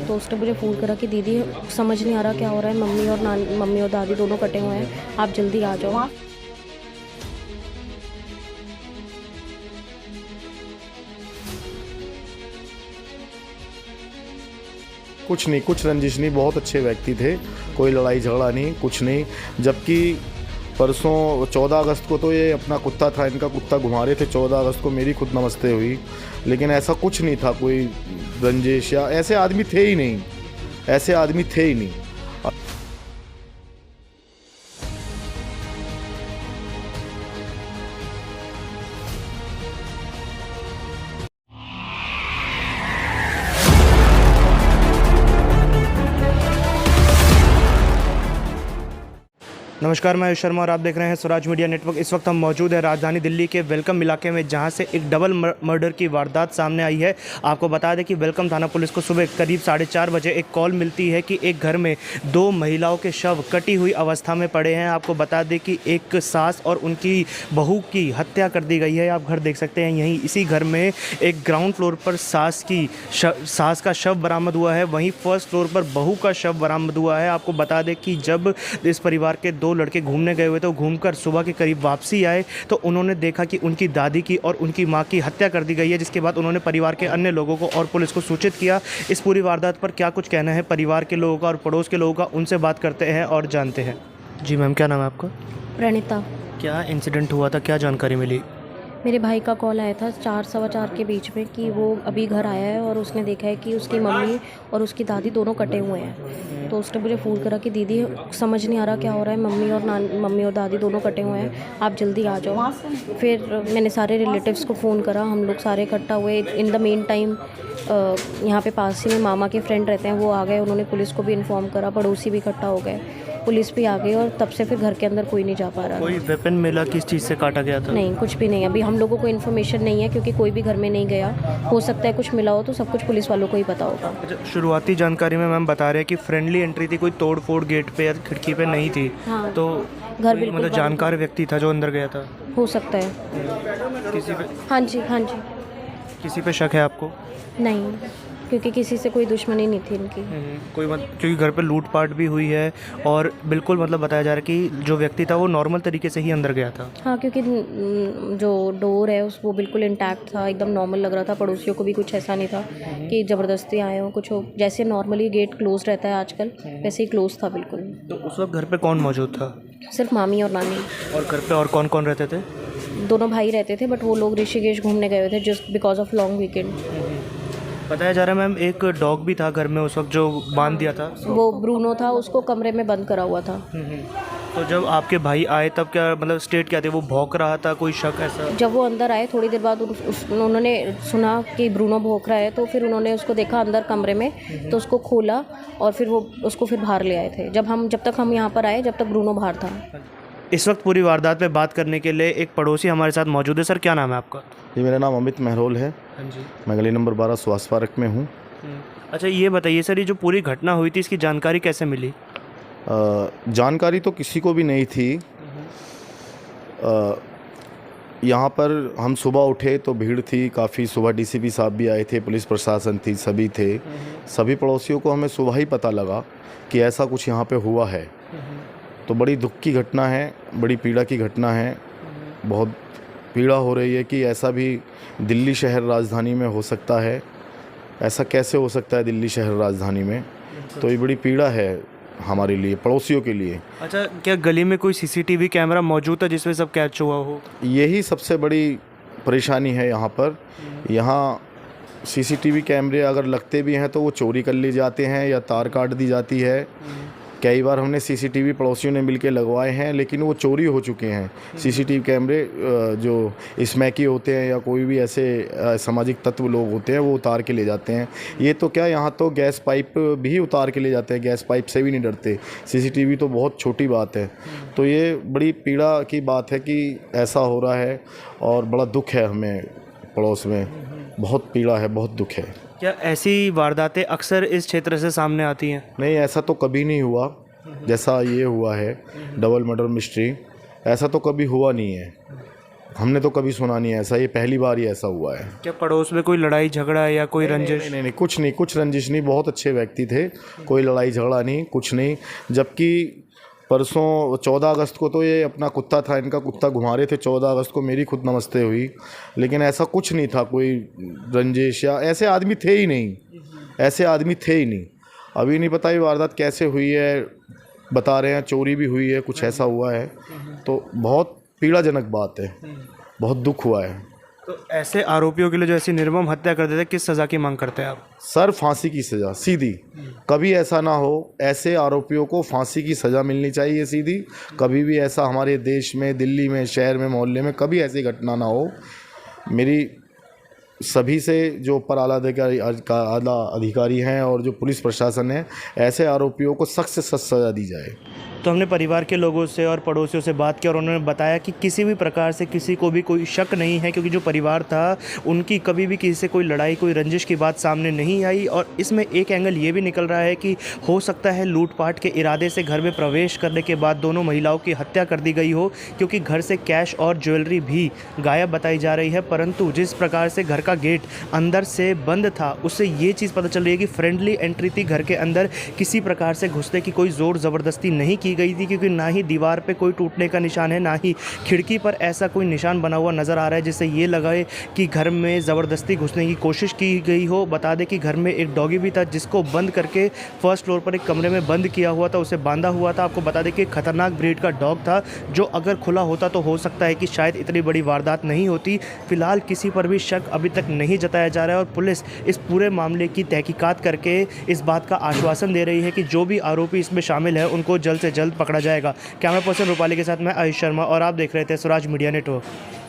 तो उसने मुझे फ़ोन करा कि दीदी समझ नहीं आ रहा क्या हो रहा है, मम्मी और दादी दोनों कटे हुए हैं, आप जल्दी आ जाओ। कुछ नहीं, कुछ रंजिश नहीं, बहुत अच्छे व्यक्ति थे, कोई लड़ाई झगड़ा नहीं, कुछ नहीं। जबकि परसों 14 अगस्त को तो ये अपना कुत्ता था, इनका कुत्ता घुमा रहे थे, 14 अगस्त को मेरी खुद नमस्ते हुई, लेकिन ऐसा कुछ नहीं था, कोई रंजिश या ऐसे आदमी थे ही नहीं, ऐसे आदमी थे ही नहीं। नमस्कार, मैं आयुष शर्मा और आप देख रहे हैं स्वराज मीडिया नेटवर्क। इस वक्त हम मौजूद हैं राजधानी दिल्ली के वेलकम इलाके में, जहां से एक डबल मर्डर की वारदात सामने आई है। आपको बता दें कि वेलकम थाना पुलिस को सुबह करीब 4:30 बजे एक कॉल मिलती है कि एक घर में 2 महिलाओं के शव कटी हुई अवस्था में पड़े हैं। आपको बता दें कि एक सास और उनकी बहू की हत्या कर दी गई है। आप घर देख सकते हैं, यहीं इसी घर में एक ग्राउंड फ्लोर पर सास का शव बरामद हुआ है, वहीं फर्स्ट फ्लोर पर बहू का शव बरामद हुआ है। आपको बता दें कि जब इस परिवार के 2 लड़के घूमने गए हुए थे, घूमकर सुबह के करीब वापसी आए तो उन्होंने देखा कि उनकी दादी की और उनकी मां की हत्या कर दी गई है, जिसके बाद उन्होंने परिवार के अन्य लोगों को और पुलिस को सूचित किया। इस पूरी वारदात पर क्या कुछ कहना है परिवार के लोगों का और पड़ोस के लोगों का, उनसे बात करते हैं और जानते हैं। जी मैम, क्या नाम है आपका? प्रणीता। क्या इंसिडेंट हुआ था, क्या जानकारी मिली? मेरे भाई का कॉल आया था 4 सवा 4 के बीच में कि वो अभी घर आया है और उसने देखा है कि उसकी मम्मी और उसकी दादी दोनों कटे हुए हैं। तो उसने मुझे फ़ोन करा कि दीदी समझ नहीं आ रहा क्या हो रहा है, मम्मी और दादी दोनों कटे हुए हैं, आप जल्दी आ जाओ। फिर मैंने सारे रिलेटिव्स को फ़ोन करा, हम लोग सारे इकट्ठा हुए। इन द मेन टाइम यहाँ पे पास ही में मामा के फ्रेंड रहते हैं, वो आ गए, उन्होंने पुलिस को भी इन्फॉर्म करा, पड़ोसी भी इकट्ठा हो गए, पुलिस भी आ गई और तब से फिर घर के अंदर कोई नहीं जा पा रहा। कोई वेपन मिला? किस चीज़ से काटा गया था? नहीं, कुछ भी नहीं। अभी हम लोगों को इन्फॉर्मेशन नहीं है क्योंकि कोई भी घर में नहीं गया। हो सकता है कुछ मिला हो, तो सब कुछ पुलिस वालों को ही पता होगा। अच्छा, शुरुआती जानकारी में मैम बता रहे हैं कि फ्रेंडली एंट्री थी, कोई तोड़ फोड़ गेट पे या खिड़की पे नहीं थी। हाँ, तो घर कोई बिल्कुल मतलब जानकार व्यक्ति था जो अंदर गया था? हो सकता है। किसी पे हाँ जी, हाँ जी। किसी पे शक है आपको? नहीं, क्योंकि किसी से कोई दुश्मनी नहीं थी इनकी। कोई क्योंकि घर पे लूटपाट भी हुई है और बिल्कुल मतलब बताया जा रहा है कि जो व्यक्ति था वो नॉर्मल तरीके से ही अंदर गया था। हाँ, क्योंकि जो डोर है वो बिल्कुल इंटैक्ट था, एकदम नॉर्मल लग रहा था। पड़ोसियों को भी कुछ ऐसा नहीं था कि ज़बरदस्ती आए हो, कुछ हो। जैसे नॉर्मली गेट क्लोज रहता है आजकल, वैसे ही क्लोज था बिल्कुल। तो उस वक्त घर पे कौन मौजूद था? सिर्फ मामी और नानी। और घर पे और कौन कौन रहते थे? दोनों भाई रहते थे, बट वो लोग ऋषिकेश घूमने गए हुए थे just because of long weekend. बताया जा रहा है मैम एक डॉग भी था घर में उस वक्त जो बांध दिया था। वो ब्रूनो था, उसको कमरे में बंद करा हुआ था। तो जब आपके भाई आए तब क्या मतलब स्टेट क्या थे? वो भौंक रहा था, कोई शक ऐसा? जब वो अंदर आए थोड़ी देर बाद उन्होंने सुना कि ब्रूनो भौंक रहा है, तो फिर उन्होंने उसको देखा अंदर कमरे में, तो उसको खोला और फिर वो उसको फिर बाहर ले आए थे। जब तक हम यहाँ पर आए, जब तक ब्रूनो बाहर था। इस वक्त पूरी वारदात पे बात करने के लिए एक पड़ोसी हमारे साथ मौजूद है। सर, क्या नाम है आपका? जी, मेरा नाम अमित मेहरोल है। हाँ जी। मैं गली नंबर 12 सुहास पार्क में हूँ। अच्छा, ये बताइए सर, ये जो पूरी घटना हुई थी इसकी जानकारी कैसे मिली? जानकारी तो किसी को भी नहीं थी। यहाँ पर हम सुबह उठे तो भीड़ थी काफ़ी। सुबह डीसीपी साहब भी आए थे, पुलिस प्रशासन थी, सभी थे। सभी पड़ोसियों को हमें सुबह ही पता लगा कि ऐसा कुछ यहाँ पे हुआ है। तो बड़ी दुख की घटना है, बड़ी पीड़ा की घटना है। बहुत पीड़ा हो रही है कि ऐसा भी दिल्ली शहर राजधानी में हो सकता है। ऐसा कैसे हो सकता है दिल्ली शहर राजधानी में? तो ये बड़ी पीड़ा है हमारे लिए, पड़ोसियों के लिए। अच्छा, क्या गली में कोई सीसीटीवी कैमरा मौजूद था जिसमें सब कैच हुआ हो? यही सबसे बड़ी परेशानी है यहाँ पर। यहाँ सीसीटीवी कैमरे अगर लगते भी हैं तो वो चोरी कर लिए जाते हैं या तार काट दी जाती है। कई बार हमने सीसीटीवी पड़ोसियों ने मिलकर लगवाए हैं, लेकिन वो चोरी हो चुके हैं। सीसीटीवी कैमरे जो स्मैकी होते हैं या कोई भी ऐसे सामाजिक तत्व लोग होते हैं वो उतार के ले जाते हैं। ये तो क्या, यहाँ तो गैस पाइप भी उतार के ले जाते हैं, गैस पाइप से भी नहीं डरते। सीसीटीवी तो बहुत छोटी बात है। तो ये बड़ी पीड़ा की बात है कि ऐसा हो रहा है और बड़ा दुख है हमें पड़ोस में। बहुत पीड़ा है, बहुत दुख है। क्या ऐसी वारदातें अक्सर इस क्षेत्र से सामने आती हैं? नहीं, ऐसा तो कभी नहीं हुआ जैसा ये हुआ है। डबल मर्डर मिस्ट्री ऐसा तो कभी हुआ नहीं है। हमने तो कभी सुना नहीं है ऐसा, ये पहली बार ही ऐसा हुआ है। क्या पड़ोस में कोई लड़ाई झगड़ा या कोई रंजिश? नहीं, कुछ नहीं, कुछ रंजिश नहीं, बहुत अच्छे व्यक्ति थे, कोई लड़ाई झगड़ा नहीं, कुछ नहीं। जबकि परसों 14 अगस्त को तो ये अपना कुत्ता था, इनका कुत्ता घुमा रहे थे, 14 अगस्त को मेरी खुद नमस्ते हुई, लेकिन ऐसा कुछ नहीं था, कोई रंजिश या ऐसे आदमी थे ही नहीं, ऐसे आदमी थे ही नहीं। अभी नहीं पता ये वारदात कैसे हुई है, बता रहे हैं चोरी भी हुई है, कुछ ऐसा हुआ है, तो बहुत पीड़ाजनक बात है, बहुत दुख हुआ है। तो ऐसे आरोपियों के लिए जो ऐसी निर्मम हत्या कर देते, किस सज़ा की मांग करते हैं आप? सर फांसी की सज़ा सीधी, कभी ऐसा ना हो, ऐसे आरोपियों को फांसी की सज़ा मिलनी चाहिए सीधी। कभी भी ऐसा हमारे देश में, दिल्ली में, शहर में, मोहल्ले में कभी ऐसी घटना ना हो। मेरी सभी से जो ऊपर आला अधिकारी हैं और जो पुलिस प्रशासन है, ऐसे आरोपियों को सख्त से सख्त सज़ा दी जाए। तो हमने परिवार के लोगों से और पड़ोसियों से बात की और उन्होंने बताया कि किसी भी प्रकार से किसी को भी कोई शक नहीं है, क्योंकि जो परिवार था उनकी कभी भी किसी से कोई लड़ाई, कोई रंजिश की बात सामने नहीं आई। और इसमें एक एंगल ये भी निकल रहा है कि हो सकता है लूटपाट के इरादे से घर में प्रवेश करने के बाद दोनों महिलाओं की हत्या कर दी गई हो, क्योंकि घर से कैश और ज्वेलरी भी गायब बताई जा रही है। परंतु जिस प्रकार से घर का गेट अंदर से बंद था, उससे ये चीज़ पता चल रही है कि फ्रेंडली एंट्री थी घर के अंदर, किसी प्रकार से घुसने की कोई ज़ोर ज़बरदस्ती नहीं की गई थी, क्योंकि ना ही दीवार पे कोई टूटने का निशान है, ना ही खिड़की पर ऐसा कोई निशान बना हुआ नज़र आ रहा है जिससे ये लगे कि घर में ज़बरदस्ती घुसने की कोशिश की गई हो। बता दें कि घर में एक डॉगी भी था जिसको बंद करके फर्स्ट फ्लोर पर एक कमरे में बंद किया हुआ था, उसे बांधा हुआ था। आपको बता दें कि खतरनाक ब्रीड का डॉग था, जो अगर खुला होता तो हो सकता है कि शायद इतनी बड़ी वारदात नहीं होती। फिलहाल किसी पर भी शक अभी तक नहीं जताया जा रहा है और पुलिस इस पूरे मामले की तहकीकात करके इस बात का आश्वासन दे रही है कि जो भी आरोपी इसमें शामिल है उनको जल्द से जल्द पकड़ा जाएगा। कैमरा पर्सन रूपाली के साथ मैं आयुष शर्मा और आप देख रहे थे स्वराज मीडिया नेटवर्क।